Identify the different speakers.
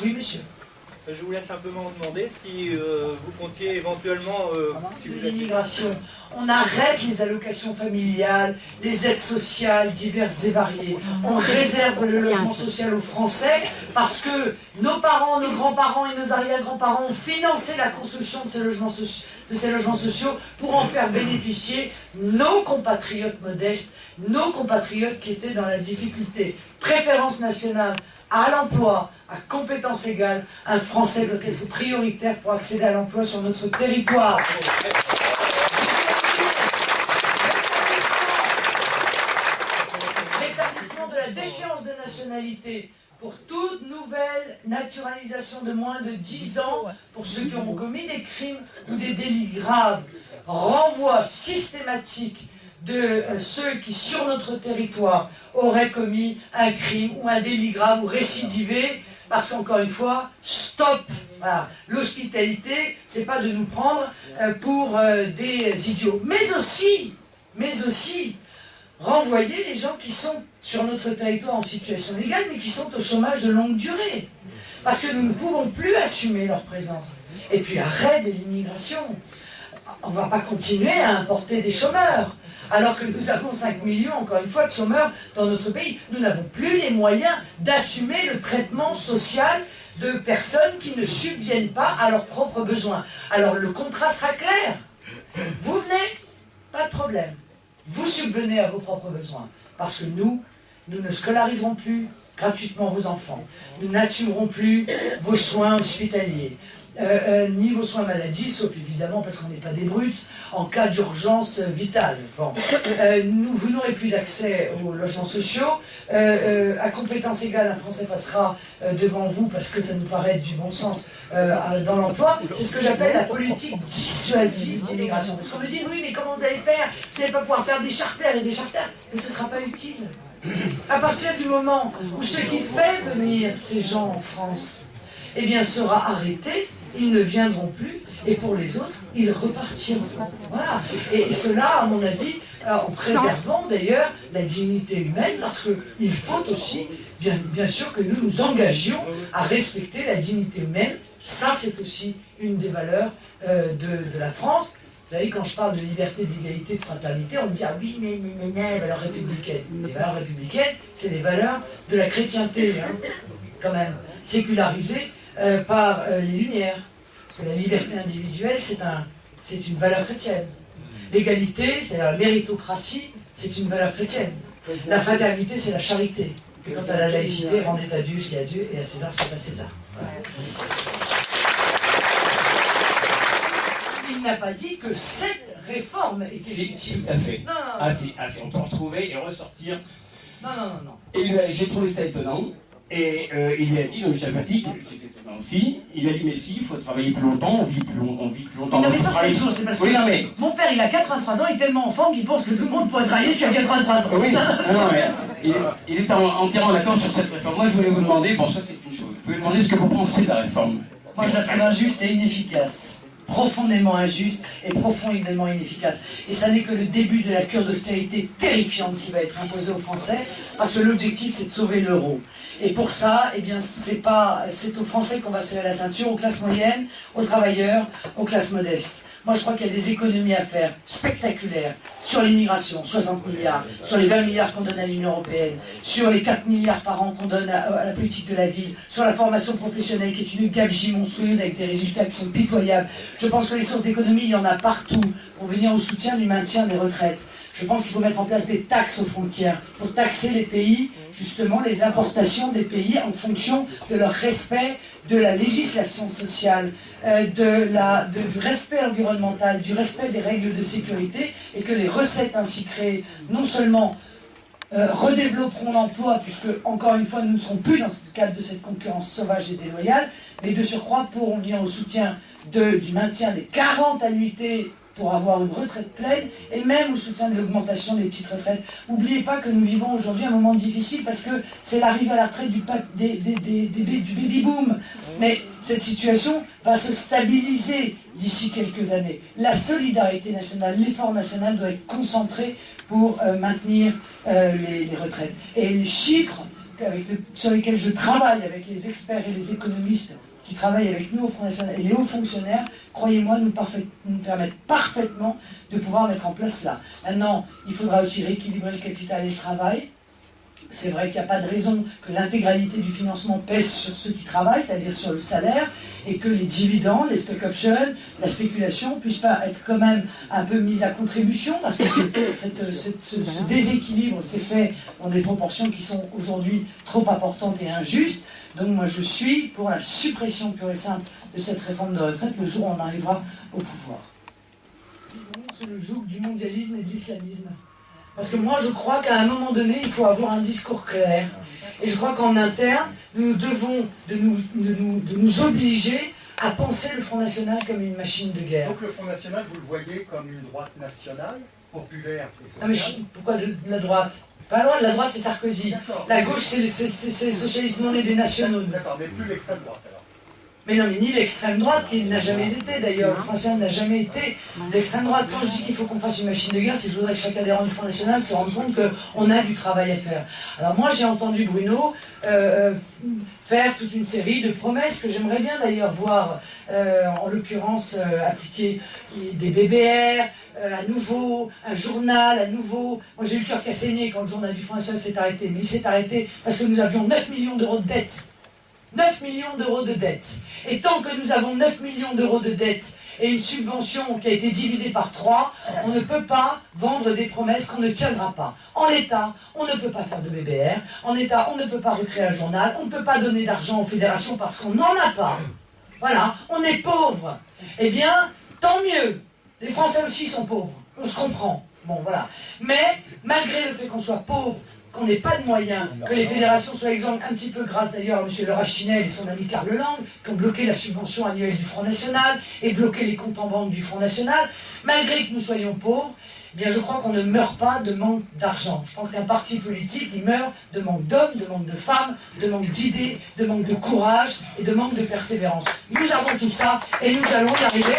Speaker 1: Oui, monsieur.
Speaker 2: Je voulais simplement vous demander si vous comptiez éventuellement... si vous
Speaker 1: l'immigration. On arrête les allocations familiales, les aides sociales diverses et variées. On réserve le logement social aux Français parce que nos parents, nos grands-parents et nos arrière-grands-parents ont financé la construction de ces logements sociaux pour en faire bénéficier nos compatriotes modestes, nos compatriotes qui étaient dans la difficulté. Préférence nationale à l'emploi, à compétences égales, un Français doit être prioritaire pour accéder à l'emploi sur notre territoire. Rétablissement de la déchéance de nationalité pour toute nouvelle naturalisation de moins de 10 ans pour ceux qui ont commis des crimes ou des délits graves. Renvoi systématique de ceux qui, sur notre territoire, auraient commis un crime ou un délit grave ou récidivé, parce qu'encore une fois, stop. Voilà. L'hospitalité, c'est pas de nous prendre pour des idiots. Mais aussi, renvoyer les gens qui sont sur notre territoire en situation légale, mais qui sont au chômage de longue durée. Parce que nous ne pouvons plus assumer leur présence. Et puis, arrêt de l'immigration. On ne va pas continuer à importer des chômeurs. Alors que nous avons 5 millions, encore une fois, de chômeurs dans notre pays. Nous n'avons plus les moyens d'assumer le traitement social de personnes qui ne subviennent pas à leurs propres besoins. Alors le contrat sera clair. Vous venez, pas de problème. Vous subvenez à vos propres besoins. Parce que nous ne scolariserons plus gratuitement vos enfants. Nous n'assumerons plus vos soins hospitaliers. Ni vos soins maladie, sauf évidemment parce qu'on n'est pas des brutes, en cas d'urgence vitale. Bon. Vous n'aurez plus d'accès aux logements sociaux. À compétence égale, un Français passera devant vous parce que ça nous paraît du bon sens dans l'emploi. C'est ce que j'appelle la politique dissuasive d'immigration. Parce qu'on me dit, oui, mais comment vous allez faire? Vous n'allez pas pouvoir faire des charters et des charters. Mais ce ne sera pas utile. À partir du moment où ce qui fait venir ces gens en France, eh bien, sera arrêté, ils ne viendront plus, et pour les autres, ils repartiront. Voilà. Et cela, à mon avis, en préservant d'ailleurs la dignité humaine, parce qu'il faut aussi, bien sûr, que nous nous engagions à respecter la dignité humaine. Ça, c'est aussi une des valeurs de la France. Vous savez, quand je parle de liberté, d'égalité, de fraternité, on me dit « Ah oui, mais les valeurs républicaines ». Les valeurs républicaines, c'est les valeurs de la chrétienté, hein, quand même, sécularisées par les Lumières. Parce que la liberté individuelle, c'est une valeur chrétienne. L'égalité, c'est la méritocratie, c'est une valeur chrétienne. La fraternité, c'est la charité. Et quant à la laïcité, rendez à Dieu ce qu'il y a à Dieu, et à César ce qu'il y a à César. Voilà. Il n'a pas dit que cette réforme était légitime.
Speaker 3: Tout à fait.
Speaker 1: Non, non,
Speaker 3: ah si, on peut retrouver et ressortir.
Speaker 1: Non.
Speaker 3: Et j'ai trouvé ça étonnant. Et il lui a dit, Jean-Michel Maty, c'était étonnant aussi, il a dit, mais si, il faut travailler plus longtemps, on vit plus longtemps.
Speaker 1: Non mais ça c'est une chose, c'est parce que mon père il a 83 ans, il est tellement en forme qu'il pense que tout le monde pourrait travailler jusqu'à 83 ans.
Speaker 3: Oui, non, mais il est entièrement d'accord sur cette réforme. Moi je voulais vous demander, bon ça c'est une chose, vous pouvez demander ce que vous pensez de la réforme.
Speaker 1: Moi je la trouve injuste et inefficace. Profondément injuste et profondément inefficace. Et ça n'est que le début de la cure d'austérité terrifiante qui va être imposée aux Français, parce que l'objectif c'est de sauver l'euro. Et pour ça, eh bien, c'est aux Français qu'on va serrer la ceinture, aux classes moyennes, aux travailleurs, aux classes modestes. Moi, je crois qu'il y a des économies à faire, spectaculaires, sur l'immigration, 60 milliards, sur les 20 milliards qu'on donne à l'Union européenne, sur les 4 milliards par an qu'on donne à la politique de la ville, sur la formation professionnelle, qui est une gabegie monstrueuse avec des résultats qui sont pitoyables. Je pense que les sources d'économie, il y en a partout, pour venir au soutien du maintien des retraites. Je pense qu'il faut mettre en place des taxes aux frontières, pour taxer les pays, justement les importations des pays en fonction de leur respect de la législation sociale, du respect environnemental, du respect des règles de sécurité, et que les recettes ainsi créées, non seulement redévelopperont l'emploi, puisque, encore une fois, nous ne serons plus dans le cadre de cette concurrence sauvage et déloyale, mais de surcroît pourront venir au soutien du maintien des 40 annuités pour avoir une retraite pleine, et même au soutien de l'augmentation des petites retraites. N'oubliez pas que nous vivons aujourd'hui un moment difficile, parce que c'est l'arrivée à la retraite du baby-boom. Mais cette situation va se stabiliser d'ici quelques années. La solidarité nationale, l'effort national doit être concentré pour maintenir les retraites. Et les chiffres sur lesquels je travaille avec les experts et les économistes qui travaillent avec nous au Front National et les hauts fonctionnaires, croyez-moi, nous permettent parfaitement de pouvoir mettre en place cela. Maintenant, il faudra aussi rééquilibrer le capital et le travail. C'est vrai qu'il n'y a pas de raison que l'intégralité du financement pèse sur ceux qui travaillent, c'est-à-dire sur le salaire, et que les dividendes, les stock options, la spéculation ne puissent pas être quand même un peu mises à contribution, parce que ce déséquilibre s'est fait dans des proportions qui sont aujourd'hui trop importantes et injustes. Donc moi je suis pour la suppression pure et simple de cette réforme de retraite le jour où on arrivera au pouvoir. C'est le joug du mondialisme et de l'islamisme. Parce que moi je crois qu'à un moment donné, il faut avoir un discours clair. Et je crois qu'en interne, nous devons de nous obliger à penser le Front National comme une machine de guerre.
Speaker 4: Donc le Front National, vous le voyez comme une droite nationale, populaire et sociale?
Speaker 1: Ah mais pourquoi de la droite? Pas la droite c'est Sarkozy. La gauche c'est le socialisme non et des nationaux.
Speaker 4: D'accord, mais plus l'extrême droite alors.
Speaker 1: Mais non, mais ni l'extrême droite, qui n'a jamais été d'ailleurs, le Front National n'a jamais été d'extrême droite. Quand je dis qu'il faut qu'on fasse une machine de guerre, c'est que je voudrais que chaque adhérent du Front National se rende compte qu'on a du travail à faire. Alors moi j'ai entendu Bruno faire toute une série de promesses que j'aimerais bien d'ailleurs voir, en l'occurrence appliquer des BBR, à nouveau, un journal, à nouveau. Moi j'ai eu le cœur qui a saigné quand le journal du Front National s'est arrêté, mais il s'est arrêté parce que nous avions 9 millions d'euros de dettes. 9 millions d'euros de dettes. Et tant que nous avons 9 millions d'euros de dettes et une subvention qui a été divisée par 3, on ne peut pas vendre des promesses qu'on ne tiendra pas. En l'état, on ne peut pas faire de BBR. En l'état, on ne peut pas recréer un journal. On ne peut pas donner d'argent aux fédérations parce qu'on n'en a pas. Voilà, on est pauvre. Eh bien, tant mieux. Les Français aussi sont pauvres. On se comprend. Bon, voilà. Mais, malgré le fait qu'on soit pauvre, qu'on n'ait pas de moyens, que les fédérations soient exemples, un petit peu grâce d'ailleurs à M. Le Rachinel et son ami Karl Lang, qui ont bloqué la subvention annuelle du Front National et bloqué les comptes en banque du Front National, malgré que nous soyons pauvres, eh bien je crois qu'on ne meurt pas de manque d'argent. Je pense qu'un parti politique, il meurt de manque d'hommes, de manque de femmes, de manque d'idées, de manque de courage et de manque de persévérance. Nous avons tout ça et nous allons y arriver.